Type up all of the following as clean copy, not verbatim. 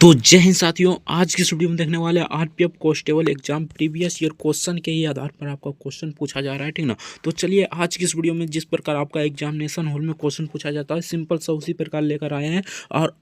तो जय हिंद साथियों, आज की इस वीडियो में देखने वाले RPF constable exam previous year question के ही आधार पर आपका क्वेश्चन पूछा जा रहा है, ठीक ना। तो चलिए आज की इस वीडियो में जिस प्रकार आपका एग्जामिनेशन हॉल में क्वेश्चन पूछा जाता है सिंपल सा उसी प्रकार लेकर आए हैं।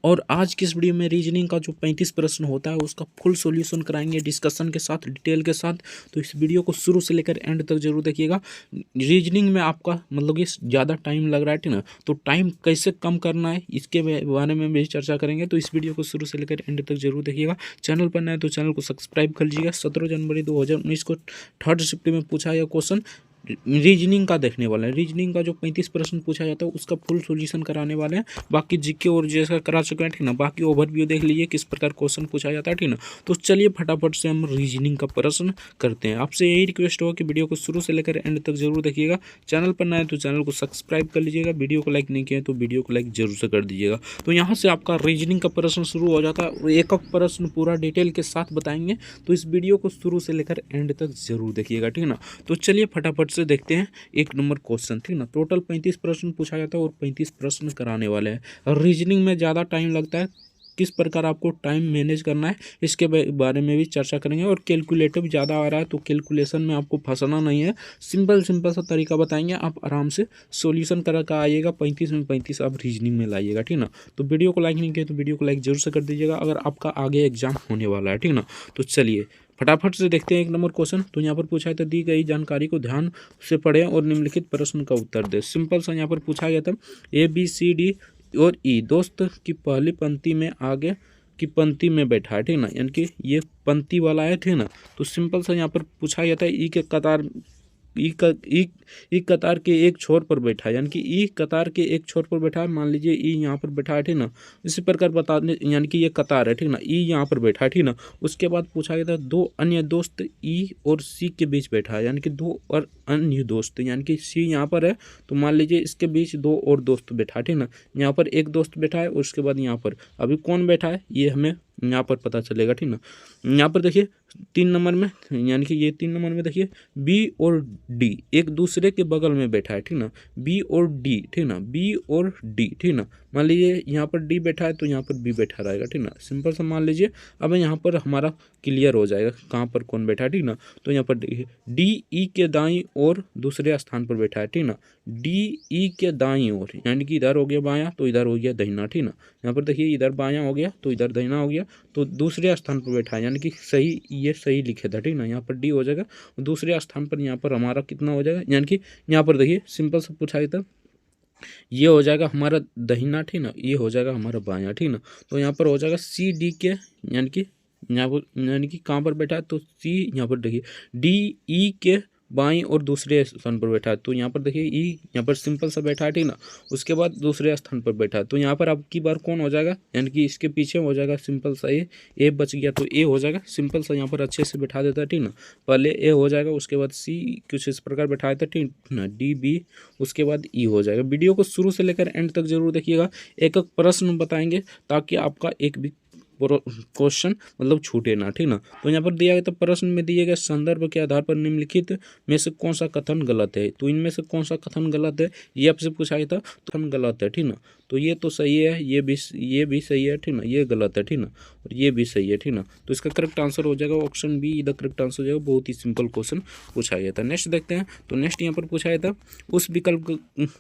और आज की इस वीडियो में रीजनिंग का जो 35 प्रश्न होता है उसका फुल सोल्यूशन कराएंगे डिस्कशन के साथ, डिटेल के साथ। तो इस वीडियो को शुरू से लेकर एंड तक जरूर देखिएगा। रीजनिंग में आपका मतलब कि ज़्यादा टाइम लग रहा है, ठीक ना। तो टाइम कैसे कम करना है इसके बारे में भी चर्चा करेंगे। तो इस वीडियो को शुरू से लेकर एंड तक जरूर देखिएगा। चैनल पर नए तो चैनल को सब्सक्राइब कर लीजिएगा। 17 जनवरी 2019 को थर्ड शिफ्ट में पूछा यह क्वेश्चन रीजनिंग का देखने वाले हैं। रीजनिंग का जो 35 प्रश्न पूछा जाता है उसका फुल सॉल्यूशन कराने वाले हैं। बाकी जीके और जैसा करा चुके हैं, ठीक ना। बाकी ओवरव्यू देख लीजिए किस प्रकार क्वेश्चन पूछा जाता है, ठीक ना। तो चलिए फटाफट से हम रीजनिंग का प्रश्न करते हैं। आपसे यही रिक्वेस्ट होगा कि वीडियो को शुरू से लेकर एंड तक जरूर देखिएगा। चैनल पर नए तो चैनल को सब्सक्राइब कर लीजिएगा। वीडियो को लाइक नहीं किया तो वीडियो को लाइक जरूर से कर दीजिएगा। तो यहाँ से आपका रीजनिंग का प्रश्न शुरू हो जाता है। एक एक प्रश्न पूरा डिटेल के साथ बताएंगे, तो इस वीडियो को शुरू से लेकर एंड तक जरूर देखिएगा, ठीक ना। तो चलिए फटाफट से देखते हैं एक नंबर क्वेश्चन, ठीक ना। टोटल 35 प्रश्न पूछा जाता है और 35 प्रश्न कराने वाले हैं। और रीजनिंग में ज़्यादा टाइम लगता है, किस प्रकार आपको टाइम मैनेज करना है इसके बारे में भी चर्चा करेंगे। और कैलकुलेटिव ज़्यादा आ रहा है तो कैलकुलेशन में आपको फंसना नहीं है। सिंपल सा तरीका बताएंगे, आप आराम से सॉल्यूशन करा कर आइएगा। 35 में 35 आप रीजनिंग में लाइएगा, ठीक ना। तो वीडियो को लाइक नहीं किया तो वीडियो को लाइक जरूर से कर दीजिएगा अगर आपका आगे एग्जाम होने वाला है, ठीक ना। तो चलिए फटाफट से देखते हैं एक नंबर क्वेश्चन। तो यहाँ पर पूछा है तो दी गई जानकारी को ध्यान से पढ़ें और निम्नलिखित प्रश्न का उत्तर दें। सिंपल सा यहाँ पर पूछा गया था ABCD और ई दोस्त की पहली पंक्ति में आगे की पंक्ति में बैठा है, ठीक ना। यानी कि ये पंक्ति वाला है, ठीक ना। तो सिंपल सा यहाँ पर पूछा गया था ई के कतार ई कतार के एक छोर पर बैठा है, यानी कि ई कतार के एक छोर पर बैठा है। मान लीजिए ई यहाँ पर बैठा है, ठीक ना। इसी प्रकार बताने यानी कि ये कतार है, ठीक ना। ई यहाँ पर बैठा है, ठीक ना। उसके बाद पूछा गया था दो अन्य दोस्त ई और सी के बीच बैठा है, यानी कि दो और अन्य दोस्त, यानी कि सी यहाँ पर है तो मान लीजिए इसके बीच दो और दोस्त बैठा है, ठीक ना। यहाँ पर एक दोस्त बैठा है, उसके बाद यहाँ पर अभी कौन बैठा है ये हमें यहाँ पर पता चलेगा, ठीक ना। यहाँ पर देखिए 3 नंबर में, यानी कि ये 3 नंबर में देखिए बी और डी एक दूसरे के बगल में बैठा है, ठीक ना। बी और डी, ठीक ना। बी और डी, ठीक ना। मान लीजिए यहाँ पर डी बैठा है तो यहाँ पर बी बैठा रहेगा, ठीक ना। सिंपल सा मान लीजिए। अब यहाँ पर हमारा क्लियर हो जाएगा कहाँ पर कौन बैठा है, ठीक ना। तो यहाँ पर देखिए डी ई के दाईं और दूसरे स्थान पर बैठा है, ठीक ना। डी ई के दाईं ओर, यानी कि इधर हो गया बायां तो इधर हो गया दाहिना, ठीक ना। यहाँ पर देखिए इधर बायां हो गया तो इधर दाहिना हो गया, तो दूसरे स्थान पर बैठा है, यानी कि सही, ये सही लिखे था, ठीक ना। यहाँ पर डी हो जाएगा, दूसरे स्थान पर यहाँ पर हमारा कितना हो जाएगा, यानी कि यहाँ पर देखिए सिंपल सा पूछा गया था ये हो जाएगा हमारा दाहिना, ठीक ना। ये हो जाएगा हमारा बायां, ठीक ना। तो यहाँ पर हो जाएगा सी डी के, यानी कि यहाँ पर यानी कि कहाँ पर बैठा है तो सी यहाँ पर देखिए डी ई के बाईं और दूसरे स्थान पर बैठा है, तो यहाँ पर देखिए ई यहाँ पर सिंपल सा बैठा है, ठीक ना। उसके बाद दूसरे स्थान पर बैठा है तो यहाँ पर अब की बार कौन हो जाएगा, यानी कि इसके पीछे हो जाएगा सिंपल सा ए बच गया तो ए हो जाएगा। सिंपल सा यहाँ पर अच्छे से बैठा देता है, ठीक ना। पहले ए हो जाएगा, उसके बाद सी कुछ इस प्रकार बैठाया था, ठीक ना। डी बी, उसके बाद ई हो जाएगा। वीडियो को शुरू से लेकर एंड तक जरूर देखिएगा। एक एक प्रश्न बताएंगे ताकि आपका एक भी क्वेश्चन मतलब छूटे ना, ठीक ना। तो यहाँ पर दिया गया तो प्रश्न में दिए गए संदर्भ के आधार पर निम्नलिखित में से कौन सा कथन गलत है। तो इनमें से कौन सा कथन गलत है ये आपसे पूछा गया था, कथन गलत है, ठीक ना। तो ये तो सही है, ये भी सही है, ठीक ना। ये गलत है, ठीक ना। और ये भी सही है, ठीक ना। तो इसका करेक्ट आंसर हो जाएगा ऑप्शन बी, इधर करेक्ट आंसर हो जाएगा। बहुत ही सिंपल क्वेश्चन पूछा गया था। नेक्स्ट देखते हैं। तो नेक्स्ट यहाँ पर पूछा गया था उस विकल्प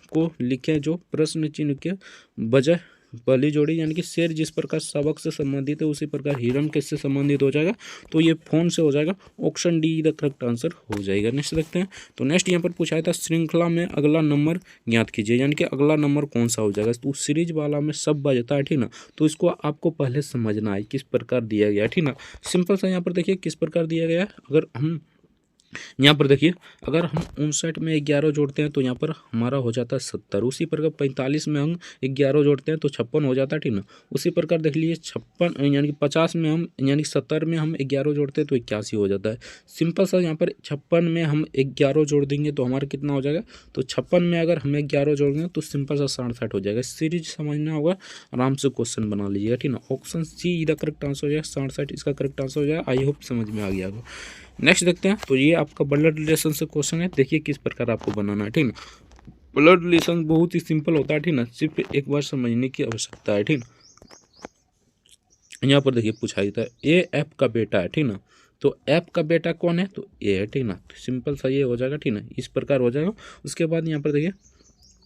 को लिखे जो प्रश्न चिन्ह के बजाय पहली जोड़ी, यानी कि शेर जिस प्रकार सबक से संबंधित है उसी प्रकार हिरन किससे संबंधित हो जाएगा, तो ये फोन से हो जाएगा। Option D the correct answer हो जाएगा। नेक्स्ट देखते हैं। तो नेक्स्ट यहाँ पर पूछा था श्रृंखला में अगला नंबर ज्ञात कीजिए, यानी कि अगला नंबर कौन सा हो जाएगा। तो सीरीज वाला में सब बजता है, ठीक ना। तो इसको आपको पहले समझना है किस प्रकार दिया गया है, ठीक ना। सिंपल सा यहाँ पर देखिए किस प्रकार दिया गया है। अगर हम यहाँ पर देखिए अगर हम 59 में 11 जोड़ते हैं तो यहाँ पर हमारा हो जाता है 70। उसी प्रकार 45 में हम 11 जोड़ते हैं तो 56 हो जाता है, ठीक ना। उसी प्रकार देख लीजिए 56 यानी कि 50 में हम यानी 70 में हम 11 जोड़ते हैं तो 81 हो जाता है। सिंपल सा यहाँ पर 56 में हम 11 जोड़ देंगे तो हमारा कितना हो जाएगा, तो 56 में अगर हमें 11 जोड़ेंगे तो सिंपल सा 67 हो जाएगा। सीरीज समझना होगा, आराम से क्वेश्चन बना लीजिएगा, ठीक ना। ऑप्शन सी इधर करेक्ट आंसर हो जाएगा, 67 इसका करेक्ट आंसर हो जाएगा। आई होप समझ में आ गया होगा। नेक्स्ट देखते हैं। तो ये आपका ब्लड रिलेशन से क्वेश्चन है, देखिए किस प्रकार आपको बनाना है, ठीक ना। ब्लड रिलेशन बहुत ही सिंपल होता है, ठीक ना। सिर्फ एक बार समझने की आवश्यकता है, ठीक ना। यहाँ पर देखिए पूछा गया था ए एफ का बेटा है, ठीक ना। तो एफ का बेटा कौन है, तो ए है, ठीक ना। तो सिंपल सा ये हो जाएगा, ठीक ना, इस प्रकार हो जाएगा। उसके बाद यहाँ पर देखिए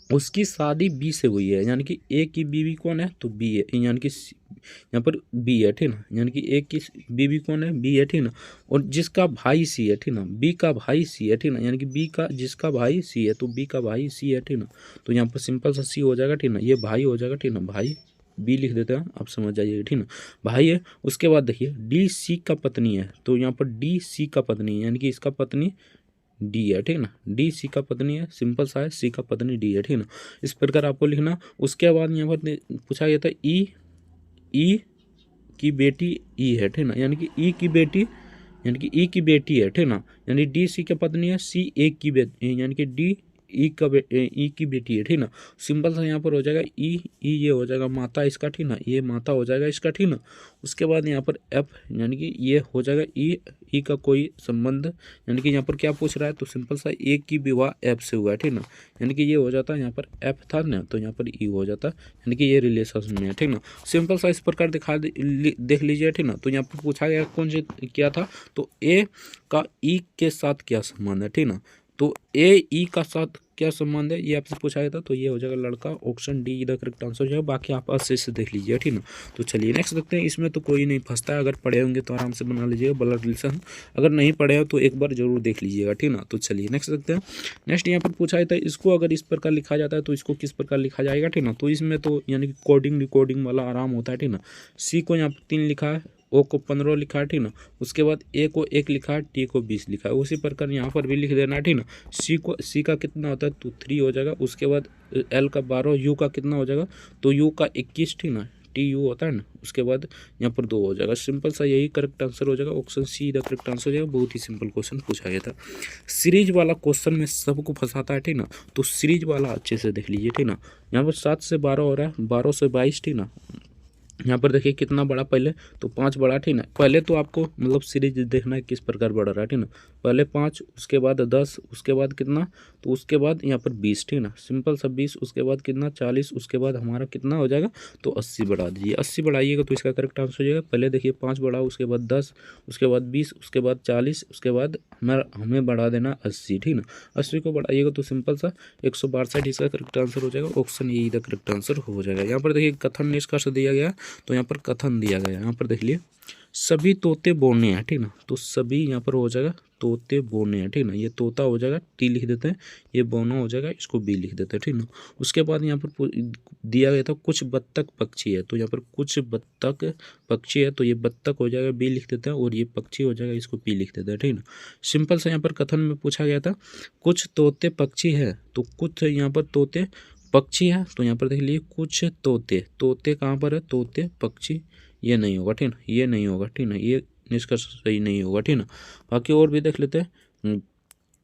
उसकी शादी बी से हुई है, यानी कि ए की बीवी कौन है, तो बी है, यानी कि यहाँ पर बी है, ठीक ना। यानी कि ए की बीवी कौन है, बी है, ठीक ना। और जिसका भाई सी है, ठीक ना, बी का भाई सी है, ठीक ना, यानी कि बी का जिसका भाई सी है, तो बी का भाई सी है, ठीक ना। तो यहाँ पर सिंपल सा सी हो जाएगा, ठीक ना, ये भाई हो जाएगा, ठीक ना, भाई बी लिख देते हैं, आप समझ जाइए, ठीक ना, भाई है। उसके बाद देखिए डी सी का पत्नी है, तो यहाँ पर डी सी का पत्नी है, यानी कि इसका पत्नी डी है, ठीक ना, डी सी का पत्नी है, सिंपल सा है, सी का पत्नी डी है, ठीक ना। इस प्रकार आपको लिखना। उसके बाद यहाँ पर पूछा गया था ई ई की बेटी ई है, ठीक ना, यानी कि ई की बेटी, यानी कि ई की बेटी है, ठीक ना। यानी डी सी की पत्नी है, सी ए की बेटी, यानी कि डी ई की बेटी है, ठीक ना। सिंपल सा यहाँ पर हो जाएगा ई ये हो जाएगा माता इसका, ठीक ना, ये माता हो जाएगा इसका, ठीक ना। उसके बाद यहाँ पर एफ, यानी कि ये हो जाएगा ई का कोई संबंध, यानी कि यहाँ पर क्या पूछ रहा है, तो सिंपल सा ए की विवाह एफ से हुआ है, ठीक ना। यानी कि ये हो जाता है, यहाँ पर एफ था ना, तो यहाँ पर ई हो जाता है, यानी कि ये रिलेशन में है, ठीक ना। सिंपल सा इस प्रकार देख लीजिए, ठीक ना। तो यहाँ पर पूछा गया कौन से क्या था, तो ए का ई के साथ क्या संबंध है, ठीक ना। तो ए ई का साथ क्या संबंध है, ये आपसे पूछा गया था, तो ये हो जाएगा लड़का, ऑप्शन डी इधर करेक्ट आंसर हो जाएगा। बाकी आप अच्छे से देख लीजिए, ठीक ना। तो चलिए नेक्स्ट देखते हैं। इसमें तो कोई नहीं फंसता है, अगर पढ़े होंगे तो आराम से बना लीजिएगा ब्लड रिलेशन, अगर नहीं पढ़े हो तो एक बार जरूर देख लीजिएगा, ठीक ना। तो चलिए नेक्स्ट देखते हैं। नेक्स्ट यहाँ पर पूछा गया था इसको अगर इस प्रकार लिखा जाता है तो इसको किस प्रकार लिखा जाएगा, ठीक ना। तो इसमें तो यानी कि कोडिंग रिकॉर्डिंग वाला आराम होता है, ठीक ना। सी को यहाँ पर 3 लिखा है, ओ को 15 लिखा है, ठीक ना। उसके बाद ए को 1 लिखा है, टी को 20 लिखा है, उसी प्रकार यहाँ पर भी लिख देना है, ठीक ना। सी का कितना होता है, तो 3 हो जाएगा। उसके बाद एल का 12, यू का कितना हो जाएगा, तो यू का 21, ठीक ना, टी यू होता है ना। उसके बाद यहाँ पर 2 हो जाएगा। सिंपल सा यही करेक्ट आंसर हो जाएगा, option see the correct answer हो जाएगा। बहुत ही सिंपल क्वेश्चन पूछा गया था। सीरीज वाला क्वेश्चन में सबको फंसाता है, ठीक ना। तो सीरीज वाला अच्छे से देख लीजिए, ठीक ना। यहाँ पर 7 से 12 हो रहा है, 12 से 22, ठीक ना। यहाँ पर देखिए कितना बड़ा, पहले तो 5 बड़ा, ठीक ना। पहले तो आपको मतलब सीरीज देखना है किस प्रकार बढ़ रहा है, ठीक ना। पहले 5, उसके बाद 10, उसके बाद कितना, तो उसके बाद यहाँ पर 20, ठीक ना। सिंपल सा 20, उसके बाद कितना 40, उसके बाद हमारा कितना हो जाएगा, तो 80 बढ़ा दीजिए। 80 बढ़ाइएगा तो इसका करेक्ट आंसर हो जाएगा। पहले देखिए 5 बढ़ा, उसके बाद 10, उसके बाद 20, उसके बाद 40, उसके बाद हमें बढ़ा देना 80, ठीक ना। 80 को बढ़ाइएगा तो सिंपल सा 162, इसका करेक्ट आंसर हो जाएगा। ऑप्शन ए इधर करेक्ट आंसर हो जाएगा। यहाँ पर देखिए कथन निष्कर्ष दिया गया, तो यहाँ पर कथन दिया गया, यहाँ पर देख लिए सभी तोते बोने हैं, ठीक ना। तो सभी यहाँ पर हो जाएगा तोते बोने हैं, ठीक ना। ये तोता हो जाएगा, टी लिख देते हैं, ये बोना हो जाएगा, इसको बी लिख देते हैं, ठीक ना। उसके बाद यहाँ पर दिया गया था कुछ बत्तख पक्षी है, तो यहाँ पर कुछ बत्तख पक्षी है, तो ये बत्तख हो जाएगा, बी लिख देते हैं, और ये पक्षी हो जाएगा, इसको पी लिख देते हैं, ठीक ना। सिंपल सा यहाँ पर कथन में पूछा गया था कुछ तोते पक्षी है, तो कुछ यहाँ पर तोते पक्षी है, तो यहाँ पर देख लीजिए कुछ तोते, तोते कहाँ पर है, तोते पक्षी, ये नहीं होगा, ठीक ना, ये नहीं होगा, ठीक ना, ये निष्कर्ष सही नहीं होगा, ठीक ना। बाकी और भी देख लेते हैं,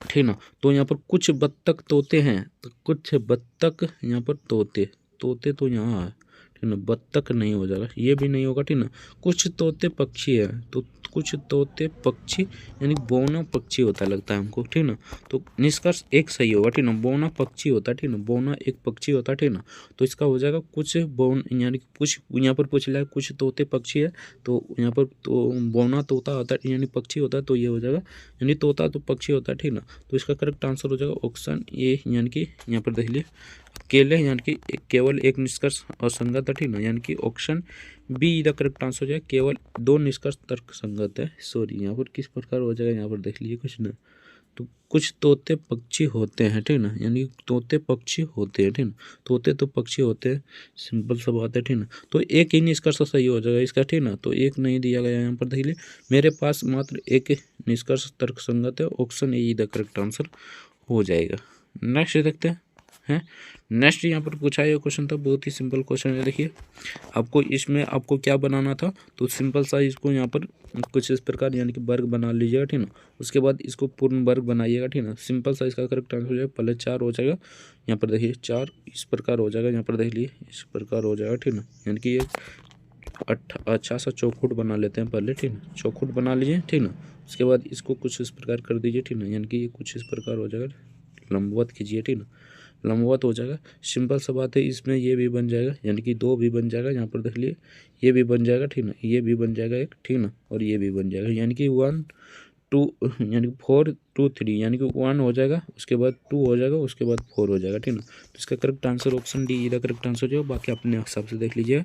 ठीक ना। तो यहाँ पर कुछ बत्तख तोते हैं, तो कुछ बत्तख यहाँ पर तोते, तोते तो यहाँ है, ठीक ना, बत्तख नहीं हो जाएगा, ये भी नहीं होगा, ठीक ना। कुछ तोते पक्षी है, तो कुछ तोते पक्षी, यानी बौना पक्षी होता लगता है हमको, ठीक ना। तो निष्कर्ष एक सही होगा, ठीक ना, बौना पक्षी होता है, ठीक ना, बौना एक पक्षी होता है, ठीक ना। तो इसका हो जाएगा कुछ बौन, यानी कुछ यहाँ पर पूछ लिया है कुछ तोते पक्षी है, तो यहाँ पर तो बौना तोता होता है, यानी पक्षी होता है, तो ये हो जाएगा, यानी तोता तो पक्षी होता है, ठीक ना। तो इसका करेक्ट आंसर हो जाएगा ऑप्शन ए, यानी कि यहाँ पर देख लिए अकेले, यानी कि केवल एक निष्कर्ष असंगत है, ठीक ना, यानी कि option B the correct answer हो जाएगा, केवल 2 निष्कर्ष तर्क संगत है। सॉरी, यहाँ पर किस प्रकार हो जाएगा, यहाँ पर देख लीजिए कुछ ना, तो कुछ तोते पक्षी होते हैं, ठीक ना, यानी तोते पक्षी होते हैं, ठीक ना, तोते तो पक्षी होते हैं, सिंपल सा बात है, ठीक ना। तो एक ही निष्कर्ष सही हो जाएगा इसका, ठीक ना। तो एक नहीं दिया गया यहाँ पर देख लीजिए, मेरे पास मात्र एक निष्कर्ष तर्क संगत है, option A the correct answer हो जाएगा। नेक्स्ट देखते हैं। नेक्स्ट यहाँ पर पूछा ये क्वेश्चन था, बहुत ही सिंपल क्वेश्चन है। देखिए आपको इसमें आपको क्या बनाना था, तो सिंपल सा इसको यहाँ पर कुछ इस प्रकार यानी कि वर्ग बना लीजिएगा, ठीक ना। उसके बाद इसको पूर्ण वर्ग बनाइएगा, ठीक ना। सिंपल सा इसका करेक्ट आंसर हो जाएगा, पहले 4 हो जाएगा, यहाँ पर देखिए 4 इस प्रकार हो जाएगा, यहाँ पर देख लीजिए इस प्रकार हो जाएगा, ठीक ना। यानी कि ये अच्छा सा चौखुट बना लेते हैं पहले, ठीक ना, चौखुट बना लीजिए, ठीक ना। उसके बाद इसको कुछ इस प्रकार कर दीजिए, ठीक ना, यानी कि ये कुछ इस प्रकार हो जाएगा, लंबवत कीजिए, ठीक ना। लंबवत हो जाएगा। सिंपल सा बात है, इसमें ये भी बन जाएगा, यानी कि 2 भी बन जाएगा। यहाँ पर देख लिए ये भी बन जाएगा, ठीक ना, ये भी बन जाएगा एक, ठीक ना, और ये भी बन जाएगा, यानी कि 1 2 यानी कि 4 2 3, यानी कि 1 हो जाएगा, उसके बाद 2 हो जाएगा, उसके बाद 4 हो जाएगा, ठीक ना। तो इसका करेक्ट आंसर ऑप्शन डी इधर करेक्ट आंसर जो है, बाकी अपने हिसाब से देख लीजिए।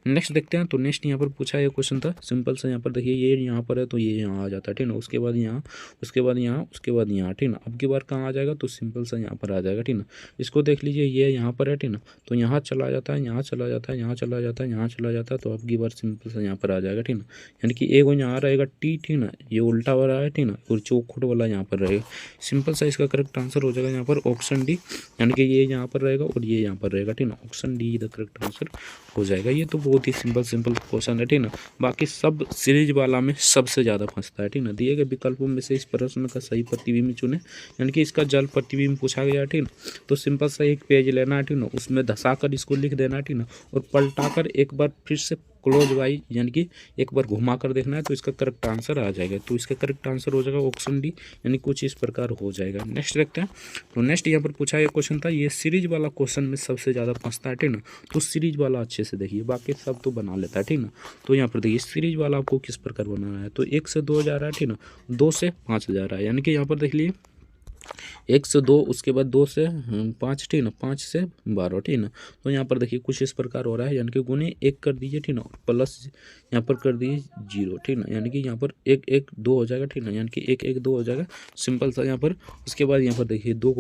नेक्स्ट देखते हैं। तो नेक्स्ट यहाँ पर पूछा ये क्वेश्चन था सिंपल सा। यहाँ पर देखिए ये यहाँ पर है तो ये यहाँ आ जाता है, ठीक ना, उसके बाद यहाँ, उसके बाद यहाँ, उसके बाद यहाँ, ठीक ना। अब की बार कहाँ आ जाएगा, तो सिंपल सा यहाँ पर आ जाएगा, ठीक ना। इसको देख लीजिए, ये यहाँ पर है, ठीक ना, तो यहाँ चला जाता है, यहाँ चला जाता है, यहाँ चला जाता है, यहाँ चला जाता है, तो अब की बार सिंपल सा यहाँ पर आ जाएगा, ठीक ना। यानी कि एक यहाँ रहेगा टी, ठीक ना, ये उल्टा वाला है, ठीक ना, और चौखुट वाला यहाँ पर रहेगा। सिंपल सा इसका करेक्ट आंसर हो जाएगा यहाँ पर ऑप्शन डी, यानी कि ये यहाँ पर रहेगा और ये यहाँ पर रहेगा, ठीक ना। Option D the correct answer हो जाएगा। ये तो बहुत ही सिंपल क्वेश्चन है, ठीक ना। बाकी सब सीरीज वाला में सबसे ज़्यादा फंसता है, ठीक ना। दिए गए विकल्पों में से इस प्रश्न का सही प्रतिबिंब चुने, यानी कि इसका जल प्रतिबिंब पूछा गया है, ठीक ना। तो सिंपल सा एक पेज लेना है, ठीक ना, उसमें धसाकर इसको लिख देना है, ठीक ना, और पलटाकर एक बार फिर से क्लोज वाइज यानी कि एक बार घुमा कर देखना है, तो इसका करेक्ट आंसर आ जाएगा। तो इसका करेक्ट आंसर हो जाएगा ऑप्शन डी, यानी कुछ इस प्रकार हो जाएगा। नेक्स्ट देखते हैं। तो नेक्स्ट यहाँ पर पूछा ये क्वेश्चन था, ये सीरीज वाला क्वेश्चन में सबसे ज़्यादा फंसता है, ठीक ना। तो सीरीज वाला अच्छे से देखिए, बाकी सब तो बना लेता है, ठीक ना। तो यहाँ पर देखिए सीरीज वाला आपको किस प्रकार बनाना है। तो 1 से 2 जा रहा है, ठीक ना, 2 से 5 जा रहा है, यानी कि यहाँ पर देख लीजिए 1 से 2, उसके बाद 2 से 5, ठीक ना, 5 से 12, ठीक ना। तो यहाँ पर देखिए कुछ इस प्रकार हो रहा है, यानी कि गुने 1 कर दीजिए, ठीक ना, प्लस यहाँ पर कर दीजिए 0, ठीक ना, यानी कि यहाँ पर 1 1 2 हो जाएगा, ठीक ना, यानी कि 1 1 2 हो जाएगा सिंपल सा यहाँ पर। उसके बाद यहाँ पर देखिए 2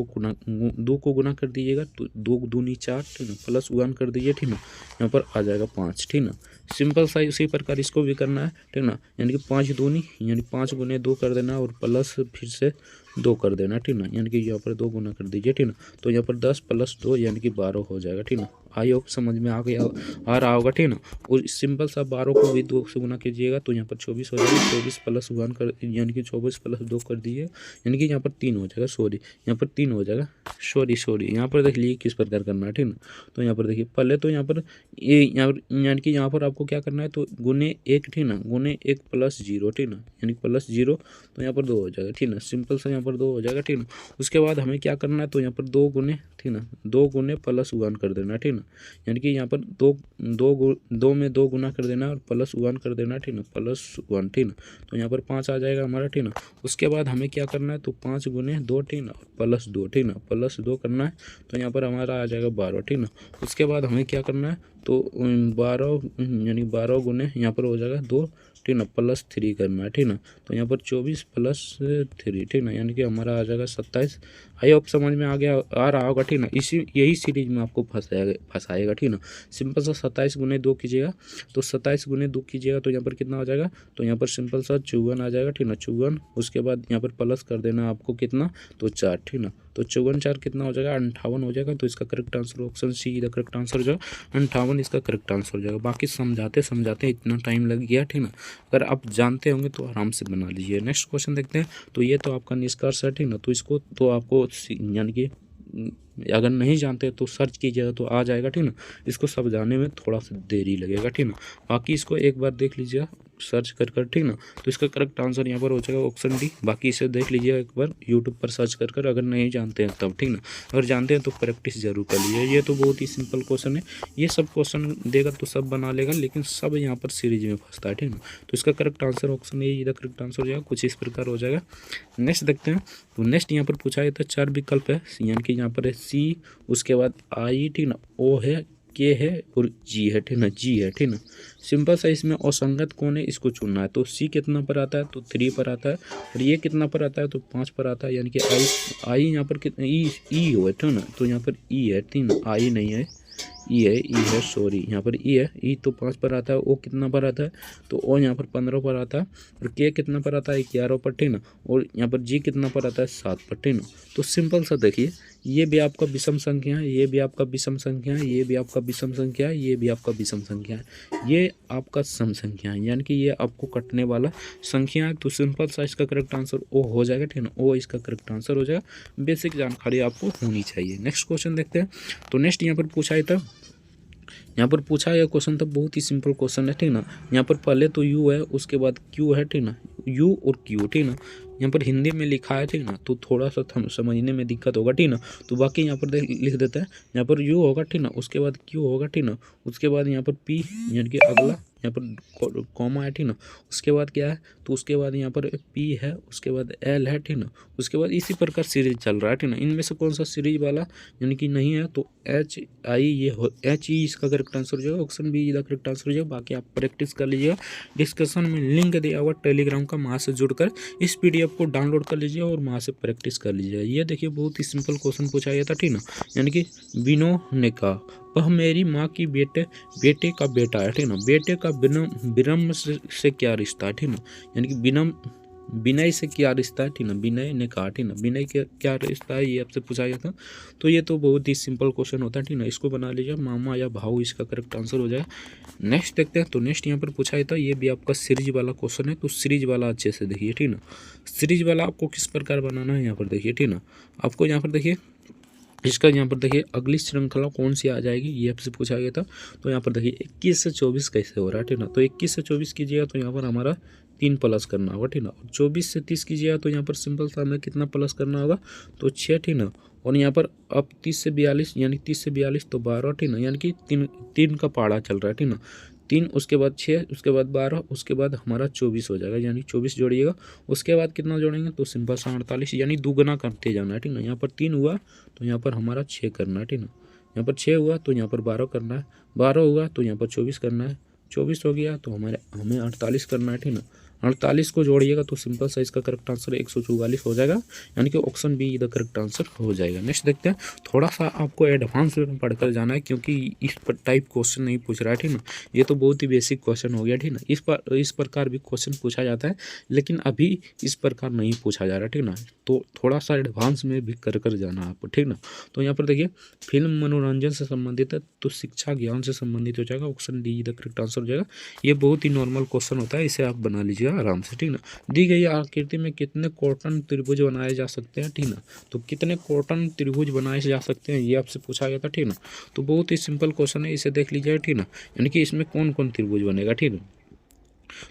को गुना कर दीजिएगा, तो 2 दूनी 4, ठीक ना, प्लस 1 कर दीजिए, ठीक ना, यहाँ पर आ जाएगा 5, ठीक ना। सिंपल सा इसी प्रकार इसको भी करना है, ठीक ना, यानी कि 5 दूनी यानी 5 गुने 2 कर देना और प्लस फिर से 2 कर देना, ठीक ना, यानी कि यहाँ पर 2 गुना कर दीजिए, ठीक ना। तो यहाँ पर 10 + 2 यानी कि 12 हो जाएगा, ठीक ना। आई होप समझ में आ रहा होगा, ठीक ना। और सिंपल सा 12 को भी 2 से गुना कीजिएगा, तो यहाँ पर 24 हो जाएगा। 24 + 1 कर यानी कि 24 + 2 कर दीजिए, यानी कि यहाँ पर 3 हो जाएगा, सॉरी यहाँ पर 3 हो जाएगा, सॉरी यहाँ पर देख लीजिए किस प्रकार करना है, ठीक ना। तो यहाँ पर देखिए पहले तो यहाँ पर ये यानी कि यहाँ पर आपको क्या करना है, तो गुने 1, ठीक ना, गुने 1 + 0, ठीक ना, यानी प्लस 0, तो यहाँ पर 2 हो जाएगा, ठीक ना। सिंपल सा यहाँ पर 2 हो जाएगा, ठीक ना। उसके बाद हमें क्या करना है, तो यहाँ पर 2 गुने, ठीक ना, 2 गुने + 1 कर देना, ठीक ना, यानी कि यहाँ पर 2 में 2 गुना कर देना और +1 कर देना, ठीक ना, +1, ठीक ना। तो यहाँ पर 5 आ जाएगा हमारा, ठीक ना। उसके बाद हमें क्या करना है, तो 5 गुने 2, ठीक ना, +2, ठीक ना, +2 करना है, तो यहाँ पर हमारा आ जाएगा 12, ठीक ना। उसके बाद हमें क्या करना है, तो 12 यानी 12 गुने यहाँ पर हो जाएगा 2, ठीक ना, +3 करना है, ठीक ना। तो यहाँ पर 24 + 3, ठीक ना, यानी कि हमारा आ जाएगा 27। आई होप समझ में आ रहा होगा, ठीक ना। यही सीरीज में आपको फंसाएगा, ठीक ना। सिंपल सा 27 गुने 2 कीजिएगा, तो 27 गुने 2 कीजिएगा, तो यहाँ पर कितना आ जाएगा, तो यहाँ पर सिंपल सा 54 आ जाएगा, ठीक ना, 54। उसके बाद यहाँ पर प्लस कर देना आपको कितना, तो 4, ठीक ना। तो 54 4 कितना हो जाएगा, 58 हो जाएगा। तो इसका correct answer option see the correct answer जो 58 इसका करेक्ट आंसर हो जाएगा। बाकी समझाते इतना टाइम लग गया, ठीक ना। अगर आप जानते होंगे तो आराम से बना लीजिए। नेक्स्ट क्वेश्चन देखते हैं। तो ये तो आपका निष्कर्ष है, ठीक ना। तो इसको तो आपको यानी कि अगर नहीं जानते तो सर्च कीजिएगा तो आ जाएगा, ठीक ना। इसको सब जानने में थोड़ा सा देरी लगेगा, ठीक ना। बाकी इसको एक बार देख लीजिएगा सर्च कर, ठीक ना। तो इसका करेक्ट आंसर यहाँ पर हो जाएगा ऑप्शन डी। बाकी इसे देख लीजिएगा एक बार यूट्यूब पर सर्च कर अगर नहीं जानते हैं तब, ठीक ना। अगर जानते हैं तो प्रैक्टिस जरूर कर लीजिए। ये तो बहुत ही सिंपल क्वेश्चन है, ये सब क्वेश्चन देगा तो सब बना लेगा, लेकिन सब यहाँ पर सीरीज में फंसता है, ठीक ना। तो इसका करेक्ट आंसर ऑप्शन ए इधर करेक्ट आंसर हो जाएगा, कुछ इस प्रकार हो जाएगा। नेक्स्ट देखते हैं। तो नेक्स्ट यहाँ पर पूछा गया था 4 विकल्प है, यानी कि यहाँ पर है सी, उसके बाद आई, ठीक ना, ओ है, के है और जी है, ठीक ना, जी है, ठीक ना। सिंपल सा इसमें असंगत कौन है इसको चुनना है। तो सी कितना पर आता है, तो 3 पर आता है, और ये कितना पर आता है, तो 5 पर आता है, यानी कि आई यहाँ पर कितना ई हो है, ठीक ना। तो यहाँ पर ई है, ठीक ना, आई नहीं है, ई है सॉरी, यहाँ पर ई है। ई तो 5 पर आता है, ओ कितना पर आता है, तो ओ यहाँ पर 15 पर आता है, और के कितना पर आता है 11 पर, ठीक ना। और यहाँ पर जी कितना पर आता है 7 पर, ठीक ना। तो सिंपल सा देखिए, ये भी आपका विषम संख्या है, ये भी आपका विषम संख्या है, ये भी आपका विषम संख्या है, ये भी आपका विषम संख्या है, ये आपका सम संख्या है, यानी कि ये आपको कटने वाला संख्या है। तो सिंपल सा इसका करेक्ट आंसर ओ हो जाएगा, ठीक ना, ओ इसका करेक्ट आंसर हो जाएगा। बेसिक जानकारी आपको होनी चाहिए। नेक्स्ट क्वेश्चन देखते हैं। तो नेक्स्ट यहाँ पर पूछा था, यहाँ पर पूछा गया क्वेश्चन था बहुत ही सिंपल क्वेश्चन है, ठीक ना। यहाँ पर पहले तो यू है, उसके बाद क्यू है, ठीक ना, यू और क्यू, ठीक ना। यहाँ पर हिंदी में लिखा है, ठीक ना, तो थोड़ा सा समझने में दिक्कत होगा, ठीक ना। तो बाकी यहाँ पर लिख देते हैं, यहाँ पर यू होगा, ठीक ना, उसके बाद क्यू होगा, ठीक ना, उसके बाद यहाँ पर पी यानी कि अगला यहाँ पर कॉमा है, ठीक ना, उसके बाद क्या है, तो उसके बाद यहाँ पर पी है, उसके बाद एल है, ठीक ना, उसके बाद इसी प्रकार सीरीज चल रहा है, ठीक ना। इनमें से कौन सा सीरीज वाला यानी कि नहीं है, तो एच आई ये हो, एच ई इसका करेक्ट आंसर हो जाएगा, ऑप्शन बी इसका करेक्ट आंसर हो जाएगा। बाकी आप प्रैक्टिस कर लीजिएगा, डिस्कशन में लिंक दिया हुआ टेलीग्राम का, वहाँ से जुड़कर इस PDF को डाउनलोड कर लीजिए और वहाँ से प्रैक्टिस कर लीजिएगा। ये देखिए बहुत ही सिंपल क्वेश्चन पूछा गया था, ठीक ना, यानी कि बिनो ने कहा वह मेरी माँ की बेटे का बेटा है, ठीक ना, बेटे का विनम्र से क्या रिश्ता है, ठीक ना, यानी कि विनय से क्या रिश्ता है, ठीक ना, विनय ने कहा, ठीक ना, विनय के क्या रिश्ता है, ये आपसे पूछा गया था। तो ये तो बहुत ही सिंपल क्वेश्चन होता है, ठीक ना, इसको बना लीजिए, मामा या भाऊ इसका करेक्ट आंसर हो जाए। नेक्स्ट देखते हैं, तो नेक्स्ट यहाँ पर पूछा गया था, ये भी आपका सीरीज वाला क्वेश्चन है, तो सीरीज वाला अच्छे से देखिए, ठीक ना, सीरीज वाला आपको किस प्रकार बनाना है यहाँ पर देखिए, ठीक ना, आपको यहाँ पर देखिए इसका यहाँ पर देखिए अगली श्रृंखला कौन सी आ जाएगी, ये आपसे पूछा गया था। तो यहाँ पर देखिए 21 से 24 कैसे हो रहा है, ठीक ना, तो 21 से 24 कीजिएगा तो यहाँ पर हमारा 3 प्लस करना होगा, ठीक ना, और 24 से 30 कीजिएगा तो यहाँ पर सिंपल सा हमें कितना प्लस करना होगा, तो 6, ठीक ना, और यहाँ पर अब 30 से 42 यानी 30 से 42 तो 12, ठीक ना, यानी कि तीन का पाड़ा चल रहा है, ठीक ना, 3 उसके बाद 6 उसके बाद 12 उसके बाद हमारा 24 हो जाएगा, यानी 24 जोड़िएगा, उसके बाद कितना जोड़ेंगे, तो सिंपल सा 48 यानी दुगना करते जाना है, ठीक ना, यहाँ पर 3 हुआ तो यहाँ पर हमारा 6 करना है, ठीक ना, यहाँ पर 6 हुआ तो यहाँ पर 12 करना है, 12 हुआ तो यहाँ पर 24 करना है, 24 हो गया तो हमें 48 करना है, ठीक ना, 48 को जोड़िएगा तो सिंपल सा इसका करेक्ट आंसर 144 हो जाएगा, यानी कि option B the correct answer हो जाएगा। नेक्स्ट देखते हैं, थोड़ा सा आपको एडवांस में पढ़कर जाना है क्योंकि इस पर टाइप क्वेश्चन नहीं पूछ रहा है, ठीक ना, ये तो बहुत ही बेसिक क्वेश्चन हो गया, ठीक ना, इस प्रकार भी क्वेश्चन पूछा जाता है लेकिन अभी इस प्रकार नहीं पूछा जा रहा, ठीक ना, तो थोड़ा सा एडवांस में भी कर जाना आपको, ठीक ना। तो यहाँ पर देखिए फिल्म मनोरंजन से संबंधित है तो शिक्षा ज्ञान से संबंधित हो जाएगा, option D the correct answer हो जाएगा। ये बहुत ही नॉर्मल क्वेश्चन होता है, इसे आप बना लीजिएगा आराम से, ठीक ना। दी गई आकृति में कितने कॉटन त्रिभुज बनाए जा सकते हैं, ठीक ना, तो कितने कॉटन त्रिभुज बनाए जा सकते हैं ये आपसे पूछा गया था, ठीक ना। तो बहुत ही सिंपल क्वेश्चन है, इसे देख लीजिएगा, ठीक ना, यानी कि इसमें कौन कौन त्रिभुज बनेगा, ठीक है।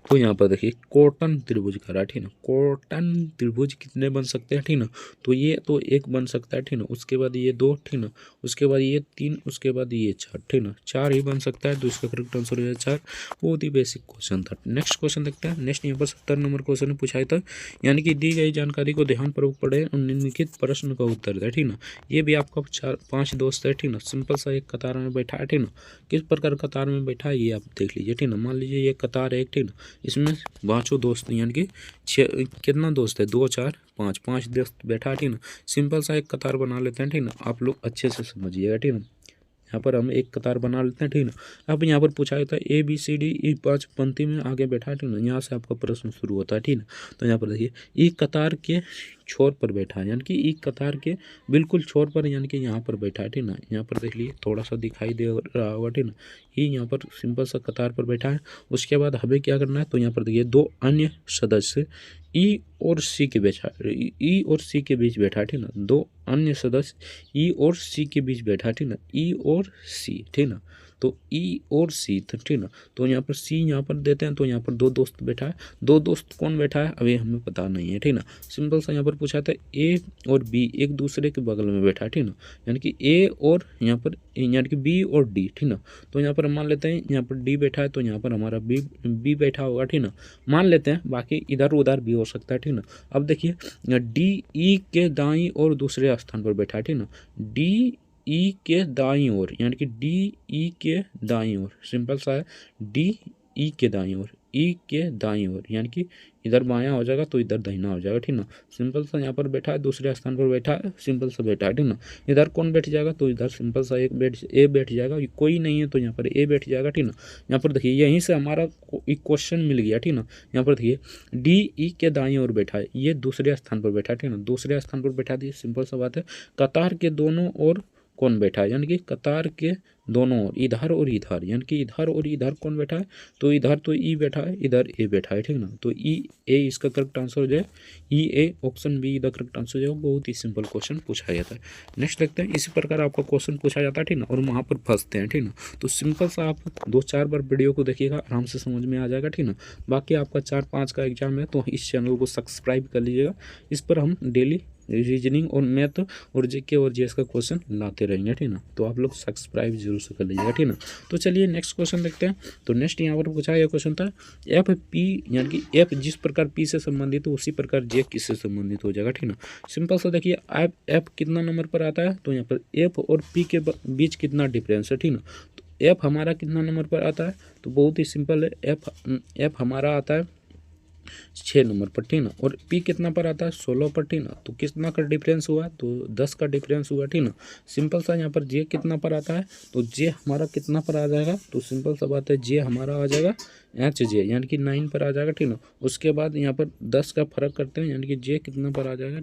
तो यहाँ पर देखिए कॉटन त्रिभुज करा है, ठीक ना, कॉटन त्रिभुज कितने बन सकते हैं, ठीक ना, तो ये तो एक बन सकता है, ठीक ना, उसके बाद ये 2, ठीक ना, उसके बाद ये 3, उसके बाद ये 4, ठीक ना, 4 ही बन सकता है, तो इसका करेक्ट आंसर हो जाए 4। बहुत ही बेसिक क्वेश्चन था। नेक्स्ट क्वेश्चन देखते हैं, नेक्स्ट यहाँ पर 70 नंबर क्वेश्चन पूछा था, यानी कि दी गई जानकारी को ध्यानपूर्वक पढ़े और निम्नलिखित प्रश्न का उत्तर दे, ठीक ना, ये भी आपका 4-5 दोस्त है, ठीक ना, सिंपल सा एक कतार में बैठा है, ठीक ना, किस प्रकार कतार में बैठा है ये आप देख लीजिए, ठीक ना, मान लीजिए ये कतार है एक, ठीक ना, इसमें 5 दोस्त यानी कि 6 कितना दोस्त है, 2 4 5 दोस्त बैठा है, ठीक ना, सिंपल सा एक कतार बना लेते हैं, ठीक ना, आप लोग अच्छे से समझिएगा, ठीक ना, यहाँ पर हम एक कतार बना लेते हैं, ठीक ना। अब यहाँ पर पूछा जाता है ABCD ई 5 पंक्ति में आगे बैठा है, ठीक ना, यहाँ से आपका प्रश्न शुरू होता है, ठीक ना। तो यहाँ पर देखिए ई कतार के छोर पर बैठा है, यानी कि ई कतार के बिल्कुल छोर पर, यानी कि यहाँ पर बैठा है, ठीक ना, यहाँ पर देख लीजिए थोड़ा सा दिखाई दे रहा होगा, ठीक ना, ई यहाँ पर सिंपल सा कतार पर बैठा है। उसके बाद हमें क्या करना है, तो यहाँ पर देखिए 2 अन्य सदस्य ई और सी के बैठा, ई और सी के बीच बैठा है, ठीक ना, 2 अन्य सदस्य ई और सी के बीच बैठा है, ठीक ना, ई और सी, ठीक ना, तो ई और सी, ठीक ना, तो यहाँ पर सी यहाँ पर देते हैं, तो यहाँ पर 2 दोस्त बैठा है, 2 दोस्त कौन बैठा है अभी हमें पता नहीं है, ठीक ना, सिंपल सा यहाँ पर पूछा था ए और बी एक दूसरे के बगल में बैठा है, ठीक ना, यानी कि ए और यहाँ पर यानी कि बी और डी, ठीक ना, तो यहाँ पर मान लेते हैं यहाँ पर डी बैठा है तो यहाँ पर हमारा बी बैठा होगा, ठीक ना, मान लेते हैं, बाकी इधर उधर भी हो सकता है, ठीक ना। अब देखिए डी ई के दाईं और दूसरे स्थान पर बैठा है, ठीक ना, डी ई के दाईं ओर, यानी कि डी ई के दाईं ओर, सिंपल सा है, डी ई के दाईं ओर, ई के दाईं ओर, यानी कि इधर बायां हो जाएगा तो इधर दाहिना हो जाएगा, ठीक ना, सिंपल सा यहाँ पर बैठा है, दूसरे स्थान पर बैठा है, सिंपल सा बैठा है, ठीक ना, इधर कौन बैठ जाएगा, तो इधर सिंपल सा ए बैठ जाएगा, कोई नहीं है तो यहाँ पर ए बैठ जाएगा, ठीक ना। यहाँ पर देखिए यहीं से हमारा एक क्वेश्चन मिल गया, ठीक ना, यहाँ पर देखिए डी ई के दाईं ओर बैठा है, ये दूसरे स्थान पर बैठा है, ठीक ना, दूसरे स्थान पर बैठा दिए, सिंपल सा बात है, कतार के दोनों ओर कौन बैठा है, यानी कि कतार के दोनों ओर इधर और इधर, यानी कि इधर और इधर कौन बैठा है, तो इधर तो ई बैठा है, इधर ए बैठा है, ठीक ना। तो ई ए इसका करेक्ट आंसर हो जाए, ई a option B the correct answer हो जाएगा। बहुत ही सिंपल क्वेश्चन पूछा जाता है। नेक्स्ट देखते हैं, इसी प्रकार आपका क्वेश्चन पूछा जाता है, ठीक ना, और वहाँ पर फंसते हैं, ठीक ना। तो सिंपल सा आप 2-4 बार वीडियो को देखिएगा, आराम से समझ में आ जाएगा, ठीक ना। बाकी आपका 4-5 का एग्जाम है, तो इस चैनल को सब्सक्राइब कर लीजिएगा। इस पर हम डेली रीजनिंग और मैथ और जीके और जीएस का क्वेश्चन लाते रहेंगे, ठीक ना। तो आप लोग सब्सक्राइब जरूर से कर लीजिएगा, ठीक ना। तो चलिए नेक्स्ट क्वेश्चन देखते हैं। तो नेक्स्ट यहाँ पर पूछा गया क्वेश्चन था, एफ पी, यानी कि एफ जिस प्रकार पी से संबंधित हो उसी प्रकार जे किससे संबंधित हो जाएगा, ठीक ना। सिंपल सा देखिए, एफ कितना नंबर पर आता है, तो यहाँ पर एफ और पी के बीच कितना डिफरेंस है, ठीक ना। तो एफ हमारा कितना नंबर पर आता है, तो बहुत ही सिंपल है, एफ हमारा आता है 6 नंबर पर, ठीक ना। और पी कितना पर आता है, 16 पर, ठीक ना। तो कितना का डिफरेंस हुआ, तो 10 का डिफरेंस हुआ, ठीक ना। सिंपल सा यहाँ पर जे कितना पर आता है, तो जे हमारा कितना पर आ जाएगा, तो सिंपल सा बात है, जे हमारा आ जाएगा एच जे, यानी कि 9 पर आ जाएगा, ठीक ना। उसके बाद यहाँ पर 10 का फर्क करते हैं, यानी कि जे कितना पर आ जाएगा,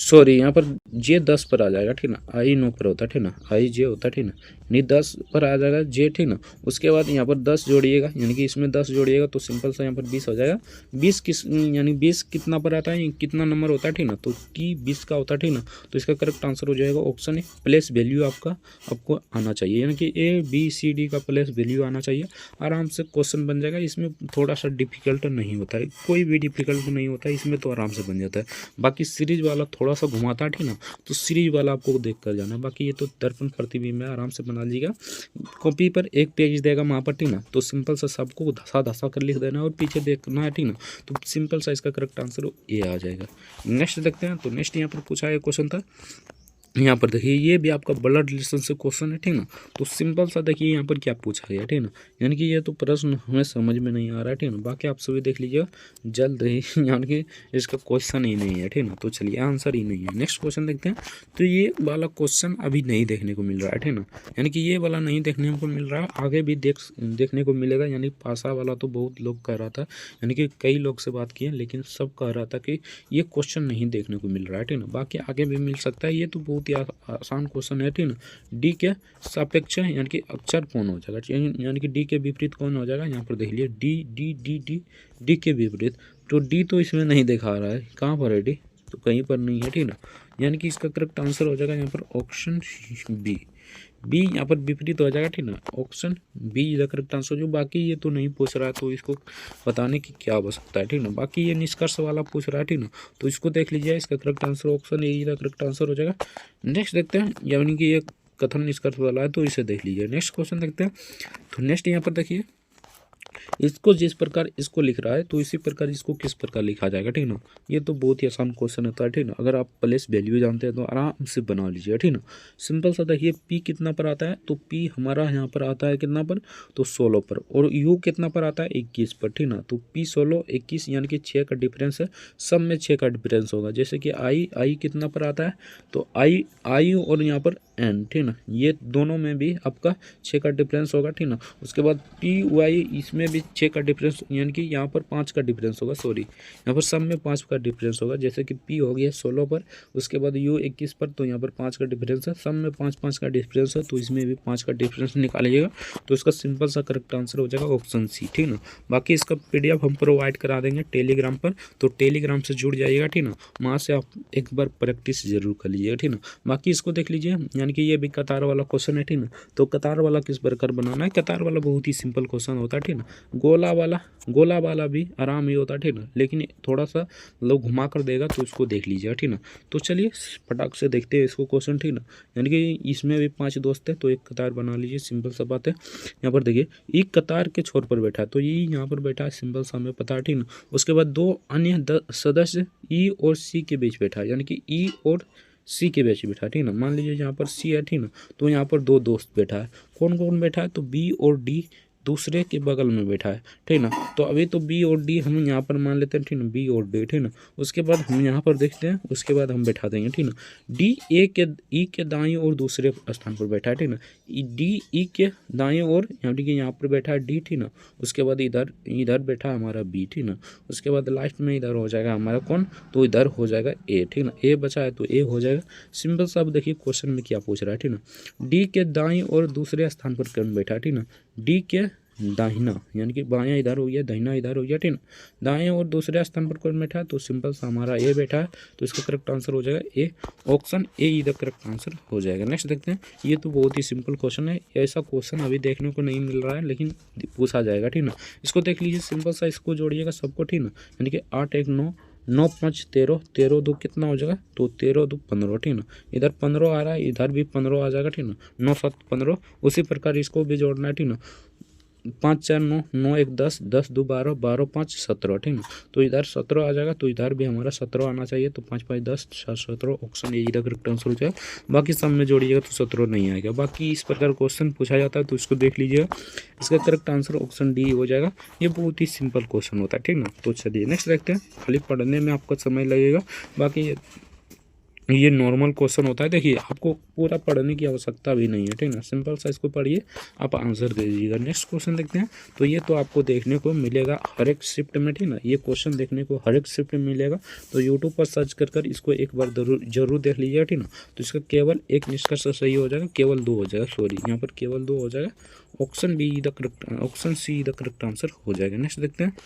सॉरी यहाँ पर जे 10 पर आ जाएगा, ठीक ना। आई 9 पर होता है, ठीक ना, आई जे होता है, ठीक ना, नहीं 10 पर आ जाएगा जे, ठीक ना। उसके बाद यहाँ पर 10 जोड़िएगा, यानी कि इसमें 10 जोड़िएगा, तो सिंपल सा यहाँ पर 20 हो जाएगा। 20 किस, यानी 20 कितना पर आता है, कितना नंबर होता है, ठीक ना। तो टी 20 का होता है, ठीक ना। तो इसका करेक्ट आंसर हो जाएगा ऑप्शन ए, प्लेस वैल्यू आपको आना चाहिए, यानी कि ए बी सी डी का प्लेस वैल्यू आना चाहिए। आराम से क्वेश्चन बन जाएगा, इसमें थोड़ा सा डिफिकल्ट नहीं होता है, कोई भी डिफिकल्ट नहीं होता है इसमें, तो आराम से बन जाता है। बाकी सीरीज वाला थोड़ा सा घुमाता है, ठीक ना, तो सीरीज वाला आपको देख कर जाना है। बाकी ये तो दर्पण प्रतिबिंब है, आराम से बना लीजिएगा। कॉपी पर एक पेज देगा वहाँ पर, ठीक ना, तो सिंपल सा सबको धसा धसा कर लिख देना और पीछे देखना है, ठीक ना। तो सिंपल सा इसका करेक्ट आंसर ये आ जाएगा। नेक्स्ट देखते हैं। तो नेक्स्ट यहाँ पर पूछा गया क्वेश्चन था, यहाँ पर देखिए, ये भी आपका ब्लड रिलेशन से क्वेश्चन है, ठीक ना। तो सिंपल सा देखिए यहाँ पर क्या पूछा गया, ठीक ना, यानी कि ये तो प्रश्न हमें समझ में नहीं आ रहा है, ठीक ना। बाकी आप सभी देख लीजिएगा जल्द ही, यानी कि इसका क्वेश्चन ही नहीं है, ठीक ना। तो चलिए आंसर ही नहीं है। नेक्स्ट क्वेश्चन देखते हैं। तो ये वाला क्वेश्चन अभी नहीं देखने को मिल रहा है, ठीक ना, यानी कि ये वाला नहीं देखने को मिल रहा है, आगे भी देखने को मिलेगा। यानी पासा वाला तो बहुत लोग कह रहा था, यानी कि कई लोग से बात किए, लेकिन सब कह रहा था कि ये क्वेश्चन नहीं देखने को मिल रहा है, ठीक ना। बाकी आगे भी मिल सकता है, ये तो बहुत ही आसान क्वेश्चन है, ठीक ना। डी के सापेक्ष यानी कि अक्षर कौन हो जाएगा, यानी कि डी के विपरीत कौन हो जाएगा। यहाँ पर देख लीजिए, D D D D D के विपरीत, तो डी तो इसमें नहीं दिखा रहा है, कहाँ पर है डी, तो कहीं पर नहीं है, ठीक ना। यानी कि इसका करेक्ट आंसर हो जाएगा यहाँ पर ऑप्शन बी, बी यहाँ पर विपरीत हो जाएगा, ठीक ना। Option B is the correct answer. जो बाकी ये तो नहीं पूछ रहा है, तो इसको बताने की क्या हो सकता है, ठीक ना। बाकी ये निष्कर्ष वाला पूछ रहा है, ठीक ना, तो इसको देख लीजिए, इसका correct answer option A is the correct answer हो जाएगा। नेक्स्ट देखते हैं, यानी कि ये कथन निष्कर्ष वाला है, तो इसे देख लीजिए। नेक्स्ट क्वेश्चन देखते हैं। तो नेक्स्ट यहाँ पर देखिए, इसको जिस प्रकार इसको लिख रहा है, तो इसी प्रकार इसको किस प्रकार लिखा जाएगा, ठीक ना। ये तो बहुत ही आसान क्वेश्चन होता है, ठीक ना। अगर आप प्लेस वैल्यू जानते हैं तो आराम से बना लीजिए, ठीक ना। सिंपल सा देखिए, पी कितना पर आता है, तो पी हमारा यहाँ पर आता है कितना पर, तो 16 पर, और यू कितना पर आता है, 21 पर, ठीक ना। तो पी 16 21, यानी कि 6 का डिफरेंस है, सब में 6 का डिफरेंस होगा। जैसे कि आई कितना पर आता है, तो आई और यहाँ पर एन, ठीक ना, ये दोनों में भी आपका 6 का डिफरेंस होगा, ठीक ना। उसके बाद पी वाई, इसमें भी 6 का डिफरेंस, यानी कि यहाँ पर 5 का डिफरेंस होगा, सॉरी यहाँ पर सब में 5 का डिफरेंस होगा। जैसे कि पी हो गया 16 पर, उसके बाद यू 21 पर, तो यहाँ पर 5 का डिफरेंस है, सब में 5-5 का डिफरेंस है, तो इसमें भी 5 का डिफरेंस निकालिएगा। तो इसका सिंपल सा करेक्ट आंसर हो जाएगा ऑप्शन सी, ठीक ना। बाकी इसका PDF हम प्रोवाइड करा देंगे टेलीग्राम पर, तो टेलीग्राम से जुड़ जाइएगा, ठीक ना। वहाँ से आप एक बार प्रैक्टिस जरूर कर लीजिएगा, ठीक ना। बाकी इसको देख लीजिए, यानी कि ये भी कतार वाला क्वेश्चन है, ठीक ना। तो कतार वाला किस प्रकार बनाना है, कतार वाला बहुत ही सिंपल क्वेश्चन होता है, ठीक ना। गोला वाला भी आराम ही होता है, ठीक ना, लेकिन थोड़ा सा लोग घुमा कर देगा, तो इसको देख लीजिएगा, ठीक ना। तो चलिए फटाक से देखते हैं इसको क्वेश्चन, ठीक ना। यानी कि इसमें भी 5 दोस्त है, तो एक कतार बना लीजिए, सिंपल सा बात है। यहाँ पर देखिए, एक कतार के छोर पर बैठा है, तो ये यहाँ पर बैठा है, सिंपल सा हमें पता है, ठीक ना। उसके बाद 2 अन्य सदस्य ई और सी के बीच बैठा है, यानी कि ई और सी के बीच बैठा है, ठीक ना। मान लीजिए यहाँ पर सी है, ठीक ना, तो यहाँ पर 2 दोस्त बैठा है, कौन कौन बैठा है, तो बी और डी दूसरे के बगल में बैठा है, ठीक ना। तो अभी तो बी और डी हम यहाँ पर मान लेते हैं, ठीक ना, बी और डी, ठीक ना। उसके बाद हम यहाँ पर देखते हैं, उसके बाद हम बैठा देंगे, ठीक ना। डी ए के ई के दाईं और दूसरे स्थान पर बैठा है, ठीक ना। डी ई के दाईं और यहाँ पर बैठा है डी, ठीक ना। उसके बाद इधर बैठा है हमारा बी, ठीक ना। उसके बाद लास्ट में इधर हो जाएगा हमारा कौन, तो इधर हो जाएगा ए, ठीक ना। ए बचा है तो ए हो जाएगा। सिंपल सा। अब देखिए क्वेश्चन में क्या पूछ रहा है, ठीक ना। डी के दाईं और दूसरे स्थान पर कौन बैठा है, ठीक ना। डी के दाहिना यानी कि बायां इधर हो गया, दाहिना इधर हो गया, ठीक ना। दाएं और दूसरे स्थान पर कौन बैठा है, तो सिंपल सा हमारा ए बैठा है, तो इसका करेक्ट आंसर हो जाएगा ए। ऑप्शन ए इधर करेक्ट आंसर हो जाएगा। नेक्स्ट देखते हैं। ये तो बहुत ही सिंपल क्वेश्चन है, ऐसा क्वेश्चन अभी देखने को नहीं मिल रहा है, लेकिन पूछा जाएगा, ठीक ना। इसको देख लीजिए, सिंपल सा, इसको जोड़िएगा सबको, ठीक ना। यानी कि 8 1 9, 9 5 13, 13 2 कितना हो जाएगा, तो 13 2 15, ठीक ना। इधर 15 आ रहा है, इधर भी 15 आ जाएगा, ठीक ना। 9 7 15। उसी प्रकार इसको भी जोड़ना है, ठीक ना। 5 4 9, 9 1 10, 10 2 12, 12 5 17, ठीक ना। तो इधर 17 आ जाएगा, तो इधर भी हमारा 17 आना चाहिए, तो 5 5 10 7 17। ऑप्शन ए इधर करेक्ट आंसर हो जाएगा। बाकी सब में जोड़िएगा तो 17 नहीं आएगा। बाकी इस प्रकार क्वेश्चन पूछा जाता है, तो इसको देख लीजिएगा। इसका करेक्ट आंसर ऑप्शन डी हो जाएगा। ये बहुत ही सिंपल क्वेश्चन होता है, ठीक ना। तो चलिए नेक्स्ट देखते हैं। खाली पढ़ने में आपका समय लगेगा, बाकी ये नॉर्मल क्वेश्चन होता है। देखिए, आपको पूरा पढ़ने की आवश्यकता भी नहीं है, ठीक ना। सिंपल सा इसको पढ़िए, आप आंसर दे दीजिएगा। नेक्स्ट क्वेश्चन देखते हैं। तो ये तो आपको देखने को मिलेगा हर एक शिफ्ट में, ठीक ना। ये क्वेश्चन देखने को हर एक शिफ्ट में मिलेगा, तो यूट्यूब पर सर्च कर इसको एक बार जरूर देख लीजिएगा, ठीक ना। तो इसका केवल एक निष्कर्ष सही हो जाएगा, केवल 2 हो जाएगा, सॉरी, यहाँ पर केवल 2 हो जाएगा। Option B the correct, option see the correct answer हो जाएगा। नेक्स्ट देखते हैं।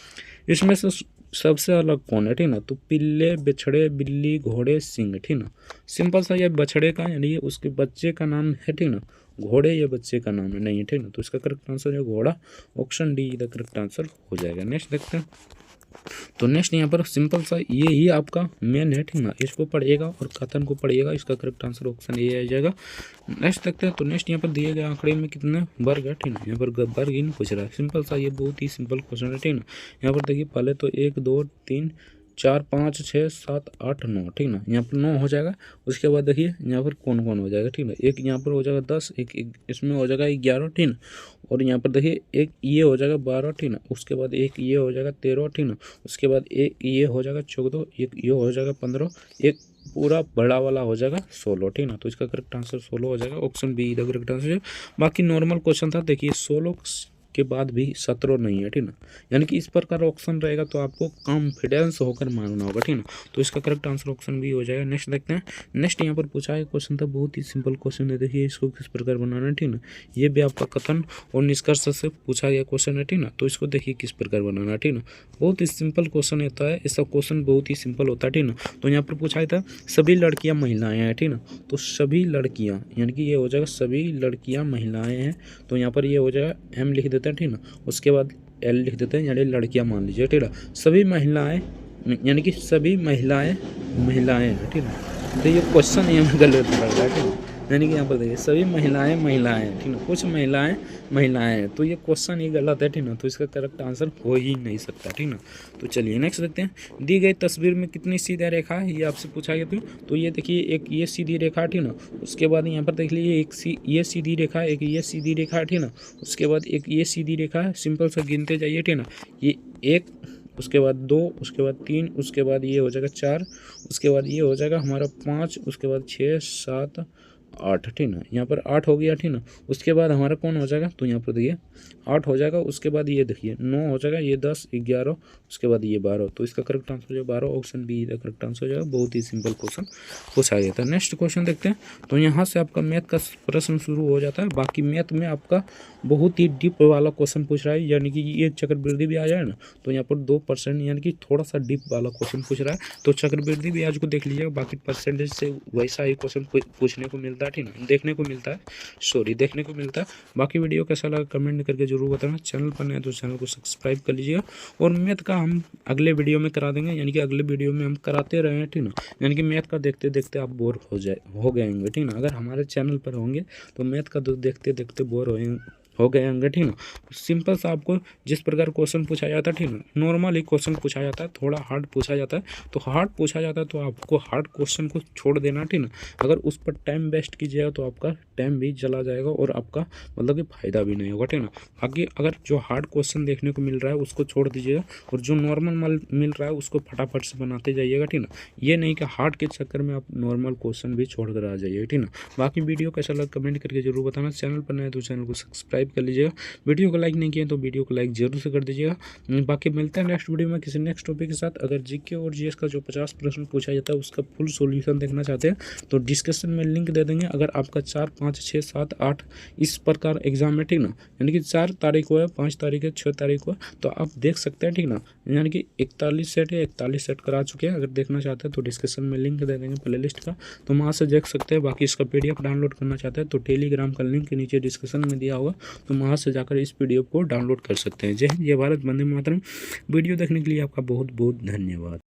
इसमें से सबसे अलग कौन है, ठीक ना। तो पिल्ले, बछड़े, बिल्ली, घोड़े, सिंह, ठीक ना। सिंपल सा, ये बछड़े का यानी ये उसके बच्चे का नाम है, ठीक ना। घोड़े ये बच्चे का नाम है नहीं है, ठीक ना। तो इसका करेक्ट आंसर है घोड़ा। Option D the correct answer हो जाएगा। नेक्स्ट देखते हैं। तो नेक्स्ट यहाँ पर सिंपल सा, ये ही आपका मेन है, ठीक ना। इसको पढ़िएगा और कथन को पढ़िएगा। इसका करेक्ट आंसर ऑप्शन ए आ जाएगा। नेक्स्ट देखते हैं। तो नेक्स्ट यहाँ पर दिए गए आंकड़े में कितने वर्ग है, ठीक ना। यहाँ पर वर्ग इन पूछ रहा है। सिंपल सा, ये बहुत ही सिंपल क्वेश्चन है, ठीक ना। यहाँ पर देखिए, पहले तो 1 2 3 4 5 6 7 8 9, ठीक ना। यहाँ पर 9 हो जाएगा। उसके बाद देखिए यहाँ पर कौन कौन हो जाएगा, ठीक ना। एक यहाँ पर हो जाएगा 10, एक इसमें हो जाएगा 11, ठीक ना। और यहाँ पर देखिए एक ये हो जाएगा 12, ठीक ना। उसके बाद एक ये हो जाएगा 13, ठीक ना। उसके बाद एक ये हो जाएगा 14, एक ये हो जाएगा 15, एक पूरा बड़ा वाला हो जाएगा 16, ठीक ना। तो इसका करेक्ट आंसर 16 हो जाएगा। ऑप्शन बी इधर करेक्ट आंसर है। बाकी नॉर्मल क्वेश्चन था, देखिए 16 के बाद भी 17 नहीं है, ठीक ना। यानी कि इस प्रकार ऑप्शन रहेगा तो आपको कॉन्फिडेंस होकर मानना होगा, ठीक ना। तो इसका करेक्ट आंसर ऑप्शन बी हो जाएगा। नेक्स्ट देखते हैं। नेक्स्ट यहाँ पर पूछा है क्वेश्चन था, बहुत ही सिंपल क्वेश्चन है। देखिए इसको किस प्रकार बनाना है, ठीक ना। ये भी आपका कथन और निष्कर्ष से पूछा गया क्वेश्चन है, ठीक ना। तो इसको देखिए किस प्रकार बनाना है, ठीक ना। बहुत ही सिंपल क्वेश्चन होता है, इसका क्वेश्चन बहुत ही सिंपल होता है, ठीक ना। तो यहाँ पर पूछा था सभी लड़कियाँ महिलाएं हैं, ठीक ना। तो सभी लड़कियाँ यानी कि ये हो जाएगा सभी लड़कियाँ महिलाएं हैं। तो यहाँ पर ये हो जाएगा एम लिख देते हैं, ठीक ना। उसके बाद एल लिख देते हैं, यानी लड़कियां मान लीजिए, ठीक है। सभी महिलाएं यानी कि सभी महिलाएं हैं, ठीक है। तो ये क्वेश्चन यहाँ गलत लग रहा है, ठीक है। यानी कि यहाँ पर देखिए सभी महिलाएं हैं, ठीक ना। कुछ महिलाएं हैं, तो ये क्वेश्चन ही गलत है, ठीक ना। तो इसका करेक्ट आंसर हो ही नहीं सकता, ठीक ना। तो चलिए नेक्स्ट देखते हैं। दी गई तस्वीर में कितनी सीधा रेखा है, ये आपसे पूछा गया था। तो ये देखिए एक ये सीधी रेखा है, ठीक ना। उसके बाद यहाँ पर देख लीजिए ये सीधी रेखा है, एक ये सीधी रेखा है, ठीक ना। उसके बाद एक ये सीधी रेखा है। सिंपल सा गिनते जाइए, ठीक ना। ये 1, उसके बाद 2, उसके बाद 3, उसके बाद ये हो जाएगा 4, उसके बाद ये हो जाएगा हमारा 5, उसके बाद 6 7 8, ठीक ना। यहाँ पर 8 हो गया, ठीक ना। उसके बाद हमारा कौन हो जाएगा, तो यहाँ पर देखिए 8 हो जाएगा। उसके बाद ये देखिए 9 हो जाएगा, ये 10 11, उसके बाद ये 12। तो इसका करेक्ट आंसर जो 12, ऑप्शन बी का करेक्ट आंसर हो जाएगा। बहुत ही सिंपल क्वेश्चन पूछा गया था। नेक्स्ट क्वेश्चन देखते हैं। तो यहाँ से आपका मैथ का प्रश्न शुरू हो जाता है। बाकी मैथ में आपका बहुत ही डीप वाला क्वेश्चन पूछ रहा है, यानी कि ये चक्रवृद्धि ब्याज है ना। तो यहाँ पर 2% यानी कि थोड़ा सा डीप वाला क्वेश्चन पूछ रहा है। तो चक्रवृद्धि ब्याज को देख लीजिएगा। बाकी परसेंटेज से वैसा ही क्वेश्चन पूछने को मिलता है, ठीक ना। देखने को मिलता है। बाकी वीडियो कैसा लगा कमेंट करके जरूर बताना। चैनल पर नए तो चैनल को सब्सक्राइब कर लीजिएगा। और मैथ का हम अगले वीडियो में करा देंगे, यानी कि अगले वीडियो में हम कराते रहे हैं, ठीक ना। यानी कि मैथ का देखते देखते आप बोर हो गएंगे, ठीक ना। अगर हमारे चैनल पर होंगे तो मैथ का देखते देखते बोर हो गए होंगे, ठीक ना। सिंपल सा आपको जिस प्रकार क्वेश्चन पूछा जाता है, ठीक ना, नॉर्मल ही क्वेश्चन पूछा जाता है, थोड़ा हार्ड पूछा जाता है तो हार्ड पूछा जाता है तो आपको हार्ड क्वेश्चन को छोड़ देना, ठीक ना। अगर उस पर टाइम वेस्ट कीजिएगा तो आपका टाइम भी चला जाएगा और आपका मतलब कि फ़ायदा भी नहीं होगा, ठीक ना। बाकी अगर जो हार्ड क्वेश्चन देखने को मिल रहा है उसको छोड़ दीजिएगा और जो नॉर्मल मिल रहा है उसको फटाफट से बनाते जाइएगा, ठीक ना। ये नहीं कि हार्ड के चक्कर में आप नॉर्मल क्वेश्चन भी छोड़ कर आ जाइएगा, ठीक ना। बाकी वीडियो कैसा लगा कमेंट करके जरूर बताना। चैनल पर नए तो चैनल को सब्सक्राइब कर लीजिएगा। वीडियो को लाइक नहीं किया तो वीडियो को लाइक जरूर से कर दीजिएगा। बाकी मिलते हैं नेक्स्ट वीडियो में किसी नेक्स्ट टॉपिक के साथ। अगर जीके और जीएस का जो 50 प्रश्न पूछा जाता है उसका फुल सॉल्यूशन देखना चाहते हैं तो डिस्क्रिप्शन में लिंक दे देंगे। अगर आपका 4, 5, 6, 7, 8 इस प्रकार एग्जाम है, ठीक ना, यानी कि 4 तारीख को है, 5 तारीख है, 6 तारीख को है, तो आप देख सकते हैं, ठीक ना। यानी कि 41 सेट है, 41 सेट करा चुके हैं। अगर देखना चाहते हैं तो डिस्क्रिप्शन में लिंक दे देंगे प्ले लिस्ट का, तो वहाँ से देख सकते हैं। बाकी इसका PDF डाउनलोड करना चाहते हैं तो टेलीग्राम का लिंक नीचे डिस्क्रिप्शन में दिया होगा, तो वहाँ से जाकर इस PDF को डाउनलोड कर सकते हैं। जय हिंद, जय भारत, वंदे मातरम। वीडियो देखने के लिए आपका बहुत बहुत धन्यवाद।